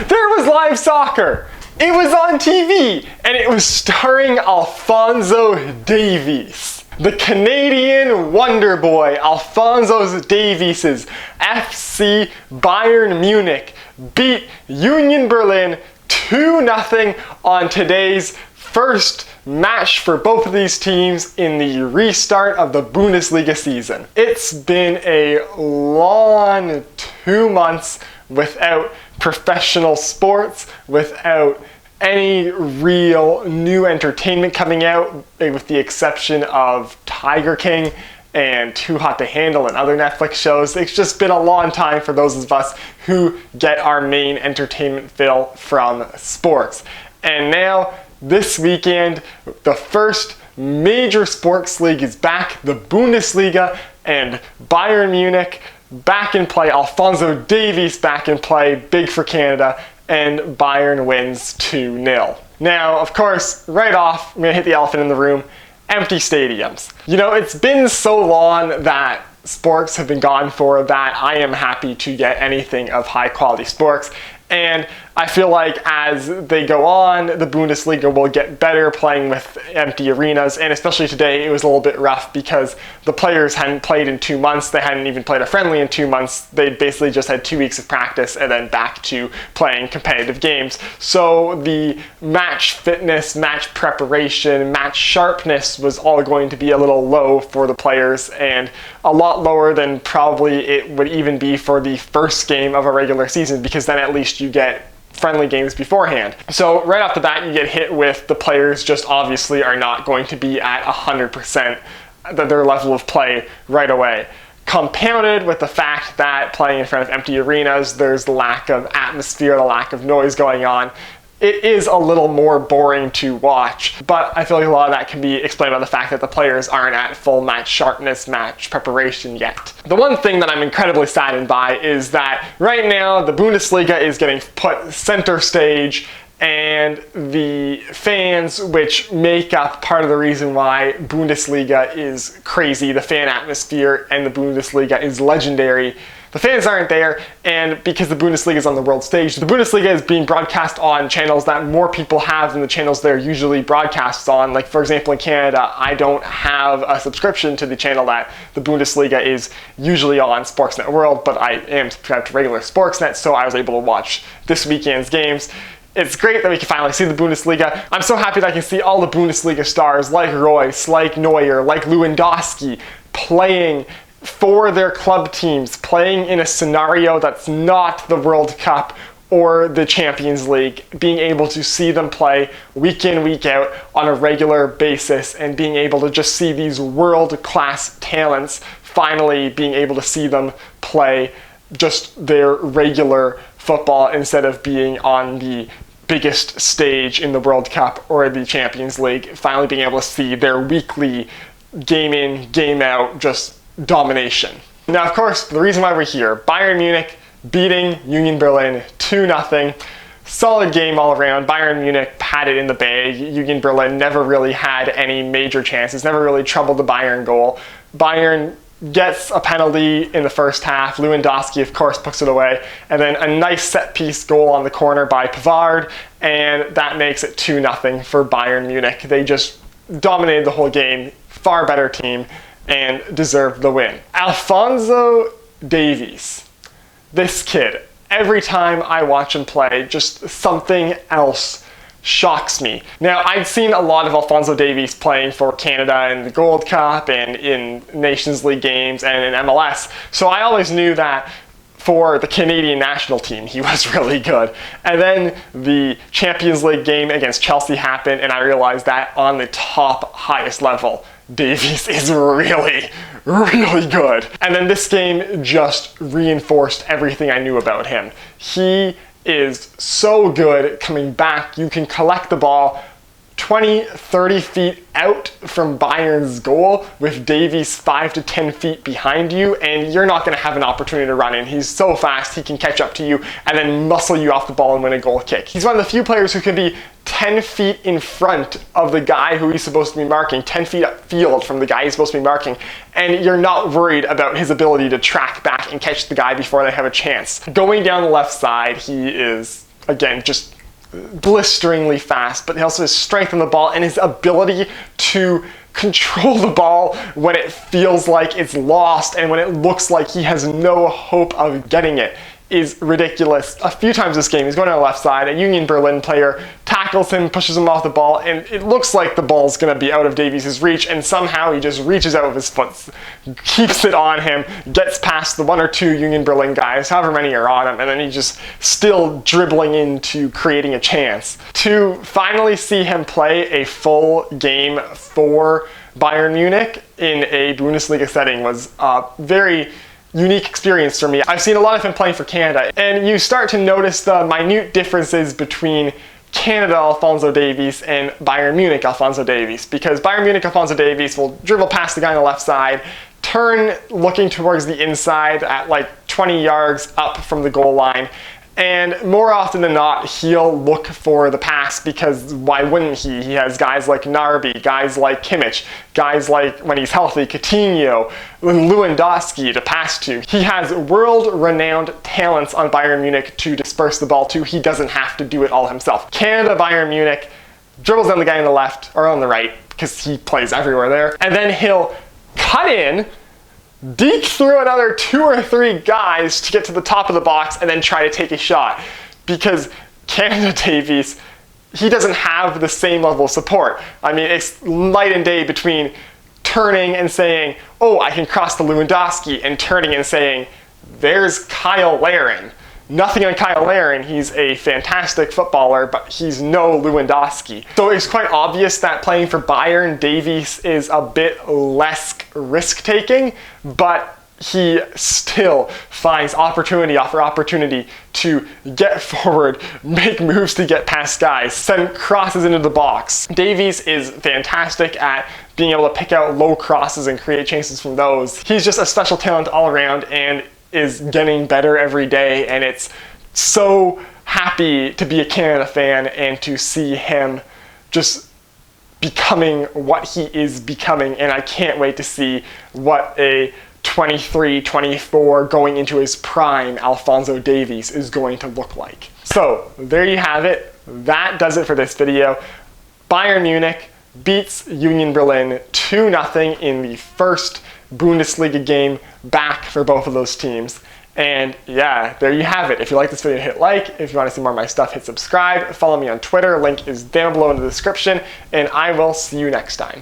There was live soccer. It was on TV, and it was starring Alphonso Davies. The Canadian wonder boy, Alphonso Davies' FC Bayern Munich beat Union Berlin 2-0 on today's first match for both of these teams in the restart of the Bundesliga season. It's been a long 2 months without professional sports, without any real new entertainment coming out, with the exception of Tiger King and Too Hot to Handle and other Netflix shows. It's just been a long time for those of us who get our main entertainment fill from sports. And now, this weekend, the first major sports league is back, the Bundesliga, and Bayern Munich back in play, Alphonso Davies back in play, big for Canada, and Bayern wins 2-0. Now, of course, right off, I'm gonna hit the elephant in the room, empty stadiums. You know, it's been so long that sports have been gone for that I am happy to get anything of high quality sports. And I feel like as they go on, the Bundesliga will get better playing with empty arenas, and especially today it was a little bit rough because the players hadn't played in 2 months, they hadn't even played a friendly in 2 months, they basically just had 2 weeks of practice and then back to playing competitive games. So the match fitness, match preparation, match sharpness was all going to be a little low for the players, and a lot lower than probably it would even be for the first game of a regular season, because then at least you get friendly games beforehand. So right off the bat, you get hit with the players just obviously are not going to be at 100% their level of play right away. Compounded with the fact that playing in front of empty arenas, there's the lack of atmosphere, the lack of noise going on. It is a little more boring to watch, but I feel like a lot of that can be explained by the fact that the players aren't at full match sharpness, match preparation yet. The one thing that I'm incredibly saddened by is that right now the Bundesliga is getting put center stage, and the fans, which make up part of the reason why Bundesliga is crazy, the fan atmosphere and the Bundesliga is legendary, the fans aren't there, and because the Bundesliga is on the world stage, the Bundesliga is being broadcast on channels that more people have than the channels they're usually broadcast on. Like, for example, in Canada, I don't have a subscription to the channel that the Bundesliga is usually on, Sportsnet World, but I am subscribed to regular Sportsnet, so I was able to watch this weekend's games. It's great that we can finally see the Bundesliga. I'm so happy that I can see all the Bundesliga stars like Royce, like Neuer, like Lewandowski playing for their club teams, playing in a scenario that's not the World Cup or the Champions League, being able to see them play week in, week out on a regular basis, and being able to just see these world-class talents, finally being able to see them play just their regular football instead of being on the biggest stage in the World Cup or the Champions League, finally being able to see their weekly game in, game out, just domination. Now, of course, the reason why we're here, Bayern Munich beating Union Berlin 2-0. Solid game all around. Bayern Munich had it in the bag. Union Berlin never really had any major chances, never really troubled the Bayern goal. Bayern gets a penalty in the first half. Lewandowski, of course, puts it away. And then a nice set-piece goal on the corner by Pavard, and that makes it 2-0 for Bayern Munich. They just dominated the whole game. Far better team, and deserved the win. Alphonso Davies. This kid, every time I watch him play, just something else shocks me. Now, I'd seen a lot of Alphonso Davies playing for Canada in the Gold Cup and in Nations League games and in MLS, so I always knew that for the Canadian national team, he was really good. And then the Champions League game against Chelsea happened, and I realized that on the top, highest level, Davies is really, really good. And then this game just reinforced everything I knew about him. He is so good at coming back. You can collect the ball 20, 30 feet out from Bayern's goal with Davies 5 to 10 feet behind you, and you're not going to have an opportunity to run in. He's so fast, he can catch up to you and then muscle you off the ball and win a goal kick. He's one of the few players who can be 10 feet in front of the guy who he's supposed to be marking, 10 feet upfield from the guy he's supposed to be marking, and you're not worried about his ability to track back and catch the guy before they have a chance. Going down the left side, he is again, just blisteringly fast, but also his strength on the ball and his ability to control the ball when it feels like it's lost and when it looks like he has no hope of getting it is ridiculous. A few times this game, he's going on the left side, a Union Berlin player tackles him, pushes him off the ball, and it looks like the ball's gonna be out of Davies' reach, and somehow he just reaches out with his foot, keeps it on him, gets past the 1 or 2 Union Berlin guys, however many are on him, and then he's just still dribbling into creating a chance. To finally see him play a full game for Bayern Munich in a Bundesliga setting was very unique experience for me. I've seen a lot of him playing for Canada, and you start to notice the minute differences between Canada Alphonso Davies and Bayern Munich Alphonso Davies, because Bayern Munich Alphonso Davies will dribble past the guy on the left side, turn looking towards the inside at like 20 yards up from the goal line, and more often than not, he'll look for the pass because why wouldn't he? He has guys like Narby, guys like Kimmich, guys like, when he's healthy, Coutinho, Lewandowski to pass to. He has world-renowned talents on Bayern Munich to disperse the ball to. He doesn't have to do it all himself. Canada, Bayern Munich, dribbles down the guy on the left, or on the right, because he plays everywhere there, and then he'll cut in, deke through another 2 or 3 guys to get to the top of the box and then try to take a shot. Because Canada Davies, he doesn't have the same level of support. I mean, it's night and day between turning and saying, oh, I can cross to Lewandowski, and turning and saying, there's Kyle Larin. Nothing on Kyle Larin, he's a fantastic footballer, but he's no Lewandowski. So it's quite obvious that playing for Bayern, Davies is a bit less risk-taking, but he still finds opportunity after opportunity to get forward, make moves to get past guys, send crosses into the box. Davies is fantastic at being able to pick out low crosses and create chances from those. He's just a special talent all around and is getting better every day, and it's so happy to be a Canada fan and to see him just becoming what he is becoming, and I can't wait to see what a 23, 24, going into his prime Alphonso Davies is going to look like. So there you have it. That does it for this video. Bayern Munich beats Union Berlin 2-0 in the first Bundesliga game back for both of those teams. And yeah, there you have it. If you like this video, hit like. If you want to see more of my stuff, hit subscribe. Follow me on Twitter. Link is down below in the description. And I will see you next time.